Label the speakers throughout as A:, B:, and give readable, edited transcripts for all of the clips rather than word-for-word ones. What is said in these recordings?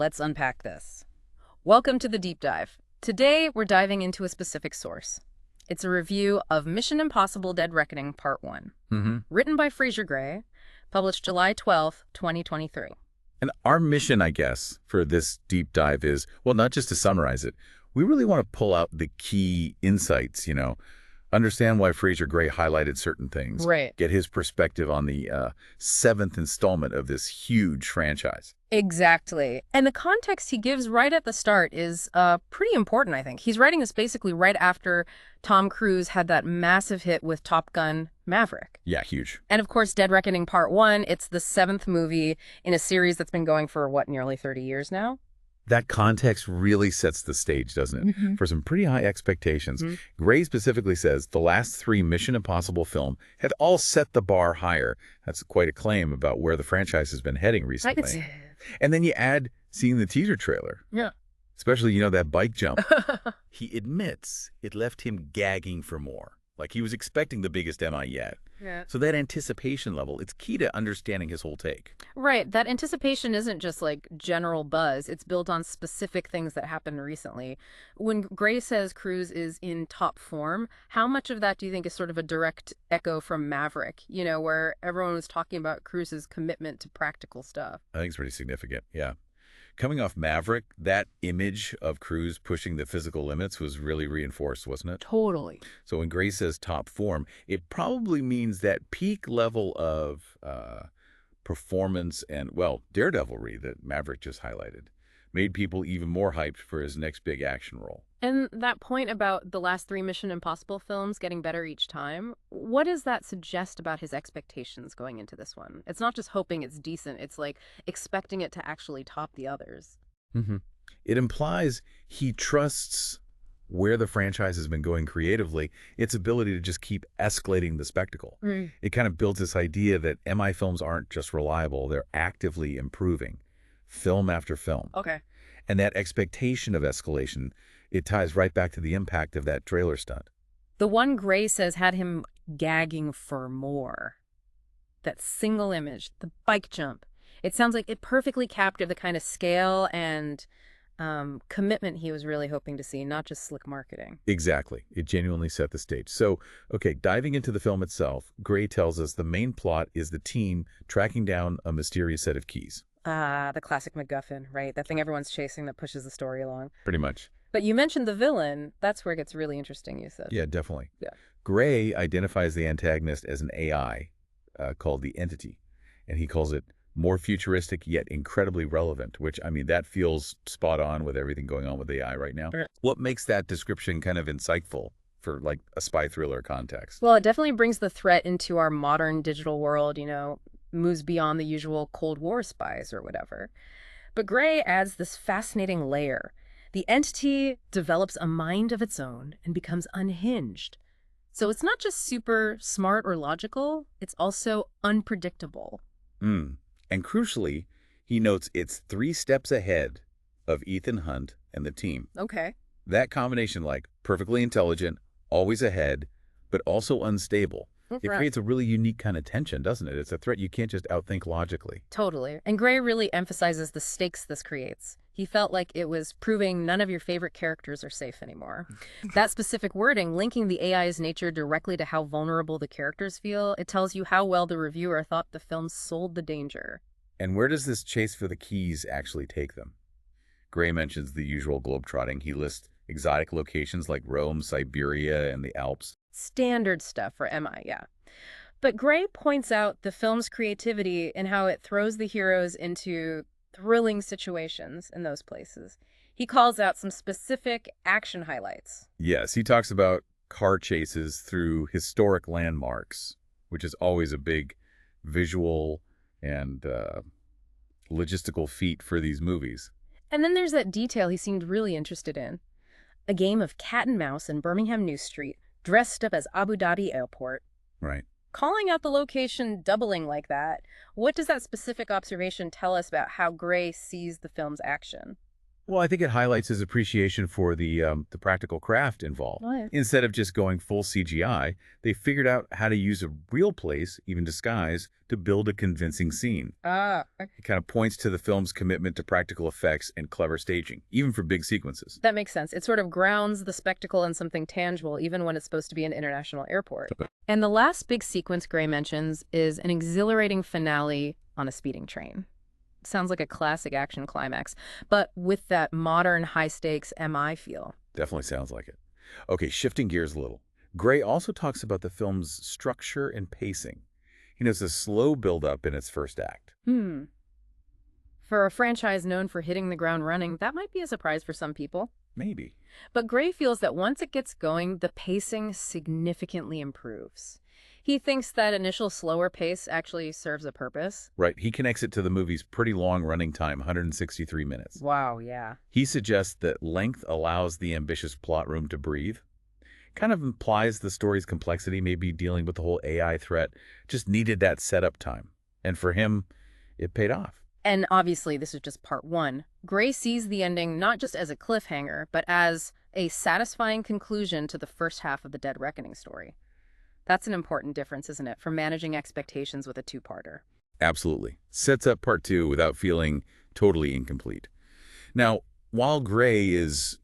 A: let's unpack this. Welcome to the deep dive. Today, we're diving into a specific source. It's a review of Mission Impossible: Dead Reckoning Part 1, written by Fraser Gray, published July 12, 2023.
B: And our mission, I guess, for this deep dive is, well, not just to summarize it, we really want to pull out the key insights, understand why Fraser Gray highlighted certain things,
A: Right.
B: get his perspective on the seventh installment of this huge franchise.
A: Exactly. And the context he gives right at the start is pretty important, I think. He's writing this basically right after Tom Cruise had that massive hit with Top Gun Maverick.
B: Yeah, huge.
A: And of course, Dead Reckoning Part 1, it's the 7th movie in a series that's been going for, nearly 30 years now?
B: That context really sets the stage, doesn't it, for some pretty high expectations. Gray specifically says the last 3 Mission Impossible films had all set the bar higher. That's quite a claim about where the franchise has been heading recently. And then you add seeing the teaser trailer.
A: Yeah.
B: Especially, that bike jump. He admits it left him gagging for more. Like he was expecting the biggest MI yet.
A: Yeah.
B: So that anticipation level, it's key to understanding his whole take.
A: Right. That anticipation isn't just like general buzz. It's built on specific things that happened recently. When Gray says Cruise is in top form, how much of that do you think is sort of a direct echo from Maverick, where everyone was talking about Cruise's commitment to practical stuff?
B: I think it's pretty significant, yeah. Coming off Maverick, that image of Cruise pushing the physical limits was really reinforced, wasn't it?
A: Totally.
B: So when Gray says top form, it probably means that peak level of performance and, daredevilry that Maverick just highlighted made people even more hyped for his next big action role.
A: And that point about the last 3 Mission Impossible films getting better each time, what does that suggest about his expectations going into this one? It's not just hoping it's decent, it's like expecting it to actually top the others.
B: It implies he trusts where the franchise has been going creatively, its ability to just keep escalating the spectacle. It kind of builds this idea that MI films aren't just reliable, they're actively improving, film after film.
A: Okay.
B: And that expectation of escalation, it ties right back to the impact of that trailer stunt.
A: The one Gray says had him gagging for more. That single image, the bike jump. It sounds like it perfectly captured the kind of scale and commitment he was really hoping to see, not just slick marketing.
B: Exactly. It genuinely set the stage. So, diving into the film itself, Gray tells us the main plot is the team tracking down a mysterious set of keys.
A: The classic MacGuffin, right? That thing everyone's chasing that pushes the story along.
B: Pretty much.
A: But you mentioned the villain. That's where it gets really interesting, you said.
B: Yeah, definitely.
A: Yeah.
B: Gray identifies the antagonist as an AI called the Entity, and he calls it more futuristic yet incredibly relevant, which, that feels spot on with everything going on with AI right now.
A: Right.
B: What makes that description kind of insightful for, like, a spy thriller context?
A: Well, it definitely brings the threat into our modern digital world, moves beyond the usual Cold War spies or whatever. But Gray adds this fascinating layer. The Entity develops a mind of its own and becomes unhinged. So it's not just super smart or logical, it's also unpredictable.
B: And crucially, he notes it's 3 steps ahead of Ethan Hunt and the team.
A: Okay.
B: That combination, like perfectly intelligent, always ahead, but also unstable. It creates a really unique kind of tension, doesn't it? It's a threat you can't just outthink logically.
A: Totally. And Gray really emphasizes the stakes this creates. He felt like it was proving none of your favorite characters are safe anymore. That specific wording, linking the AI's nature directly to how vulnerable the characters feel, it tells you how well the reviewer thought the film sold the danger.
B: And where does this chase for the keys actually take them? Gray mentions the usual globetrotting. He lists exotic locations like Rome, Siberia, and the Alps.
A: Standard stuff for MI, yeah. But Gray points out the film's creativity and how it throws the heroes into thrilling situations in those places. He calls out some specific action highlights.
B: Yes, he talks about car chases through historic landmarks, which is always a big visual and logistical feat for these movies.
A: And then there's that detail he seemed really interested in. A game of cat and mouse in Birmingham New Street, dressed up as Abu Dhabi Airport.
B: Right.
A: Calling out the location doubling like that, what does that specific observation tell us about how Gray sees the film's action?
B: Well, I think it highlights his appreciation for the practical craft involved.
A: What?
B: Instead of just going full CGI, they figured out how to use a real place, even disguise, to build a convincing scene.
A: Okay.
B: It kind of points to the film's commitment to practical effects and clever staging, even for big sequences.
A: That makes sense. It sort of grounds the spectacle in something tangible, even when it's supposed to be an international airport. And the last big sequence Gray mentions is an exhilarating finale on a speeding train. Sounds like a classic action climax, but with that modern high-stakes MI feel.
B: Definitely sounds like it. Okay, shifting gears a little. Gray also talks about the film's structure and pacing. He notes a slow build-up in its first act.
A: For a franchise known for hitting the ground running, that might be a surprise for some people.
B: Maybe.
A: But Gray feels that once it gets going, the pacing significantly improves. He thinks that initial slower pace actually serves a purpose.
B: Right, he connects it to the movie's pretty long running time, 163 minutes.
A: Wow, yeah.
B: He suggests that length allows the ambitious plot room to breathe. Kind of implies the story's complexity, maybe dealing with the whole AI threat, just needed that setup time. And for him, it paid off.
A: And obviously, this is just part one. Gray sees the ending not just as a cliffhanger, but as a satisfying conclusion to the first half of the Dead Reckoning story. That's an important difference, isn't it, for managing expectations with a two-parter?
B: Absolutely. Sets up part two without feeling totally incomplete. Now, while Gray is,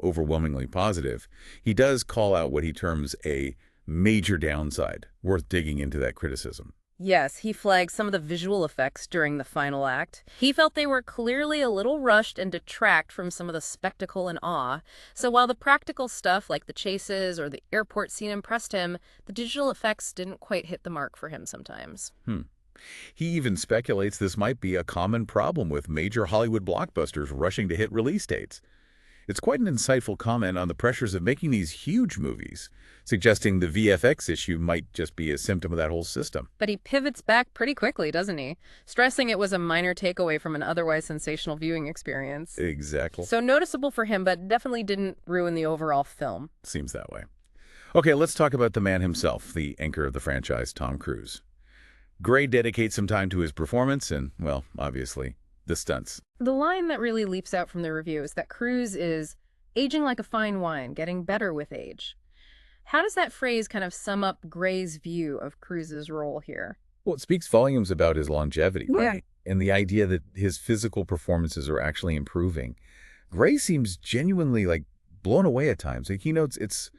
B: overwhelmingly positive, he does call out what he terms a major downside, worth digging into that criticism.
A: Yes, he flags some of the visual effects during the final act. He felt they were clearly a little rushed and detract from some of the spectacle and awe. So while the practical stuff like the chases or the airport scene impressed him, the digital effects didn't quite hit the mark for him sometimes.
B: He even speculates this might be a common problem with major Hollywood blockbusters rushing to hit release dates. It's quite an insightful comment on the pressures of making these huge movies, suggesting the VFX issue might just be a symptom of that whole system.
A: But he pivots back pretty quickly, doesn't he? Stressing it was a minor takeaway from an otherwise sensational viewing experience.
B: Exactly.
A: So noticeable for him, but definitely didn't ruin the overall film.
B: Seems that way. Okay, let's talk about the man himself, the anchor of the franchise, Tom Cruise. Gray dedicates some time to his performance and, well, obviously, the stunts.
A: The line that really leaps out from the review is that Cruise is aging like a fine wine, getting better with age. How does that phrase kind of sum up Gray's view of Cruise's role here?
B: Well, it speaks volumes about his longevity,
A: Yeah.
B: right? And the idea that his physical performances are actually improving. Gray seems genuinely, blown away at times. He notes it's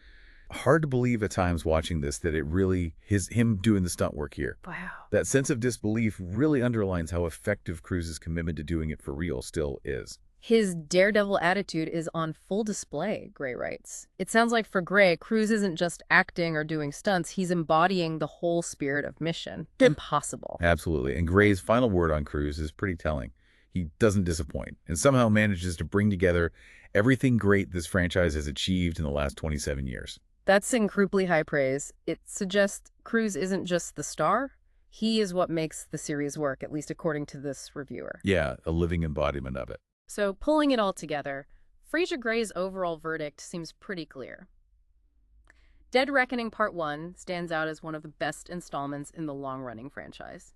B: hard to believe at times watching this that it really is him doing the stunt work here.
A: Wow.
B: That sense of disbelief really underlines how effective Cruise's commitment to doing it for real still is.
A: His daredevil attitude is on full display, Gray writes. It sounds like for Gray, Cruise isn't just acting or doing stunts, he's embodying the whole spirit of mission. Impossible.
B: Absolutely. And Gray's final word on Cruise is pretty telling. He doesn't disappoint and somehow manages to bring together everything great this franchise has achieved in the last 27 years.
A: That's incredibly high praise. It suggests Cruise isn't just the star. He is what makes the series work, at least according to this reviewer.
B: Yeah, a living embodiment of it.
A: So pulling it all together, Fraser Gray's overall verdict seems pretty clear. Dead Reckoning Part 1 stands out as one of the best installments in the long-running franchise.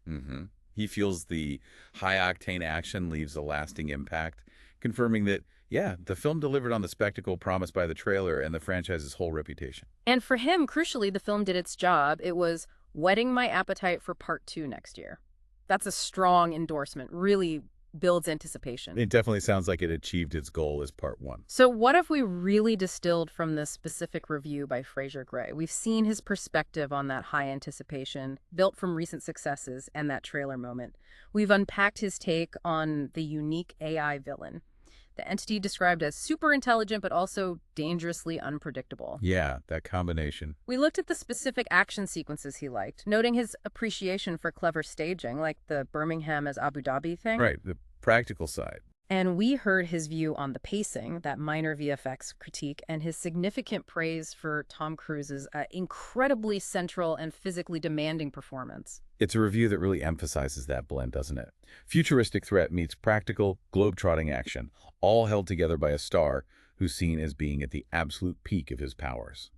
B: He feels the high-octane action leaves a lasting impact, confirming that, yeah, the film delivered on the spectacle promised by the trailer and the franchise's whole reputation.
A: And for him, crucially, the film did its job. It was whetting my appetite for Part 2 next year. That's a strong endorsement, really builds anticipation.
B: It definitely sounds like it achieved its goal as Part 1.
A: So what have we really distilled from this specific review by Fraser Gray? We've seen his perspective on that high anticipation, built from recent successes and that trailer moment. We've unpacked his take on the unique AI villain, the entity described as super intelligent but also dangerously unpredictable.
B: Yeah, that combination.
A: We looked at the specific action sequences he liked, noting his appreciation for clever staging, like the Birmingham as Abu Dhabi thing.
B: Right, the practical side.
A: And we heard his view on the pacing, that minor VFX critique, and his significant praise for Tom Cruise's incredibly central and physically demanding performance.
B: It's a review that really emphasizes that blend, doesn't it? Futuristic threat meets practical, globe-trotting action, all held together by a star who's seen as being at the absolute peak of his powers.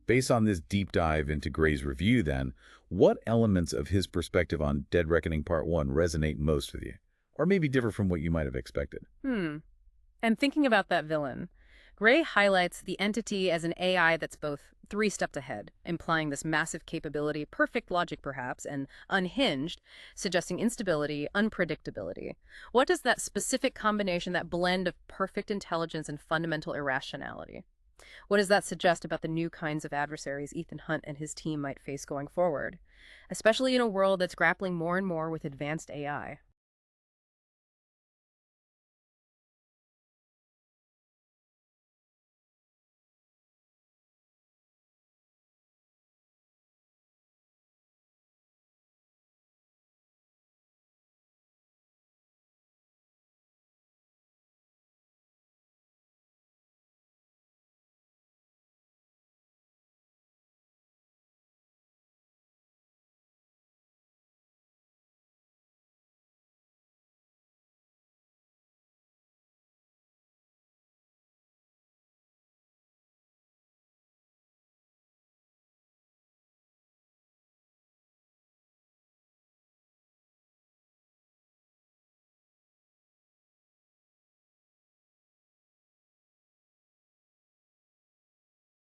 B: Based on this deep dive into Gray's review, then, what elements of his perspective on Dead Reckoning Part 1 resonate most with you? Or maybe differ from what you might have expected?
A: And thinking about that villain, Gray highlights the entity as an AI that's both three steps ahead, implying this massive capability, perfect logic perhaps, and unhinged, suggesting instability, unpredictability. What does that specific combination, that blend of perfect intelligence and fundamental irrationality, what does that suggest about the new kinds of adversaries Ethan Hunt and his team might face going forward, especially in a world that's grappling more and more with advanced AI?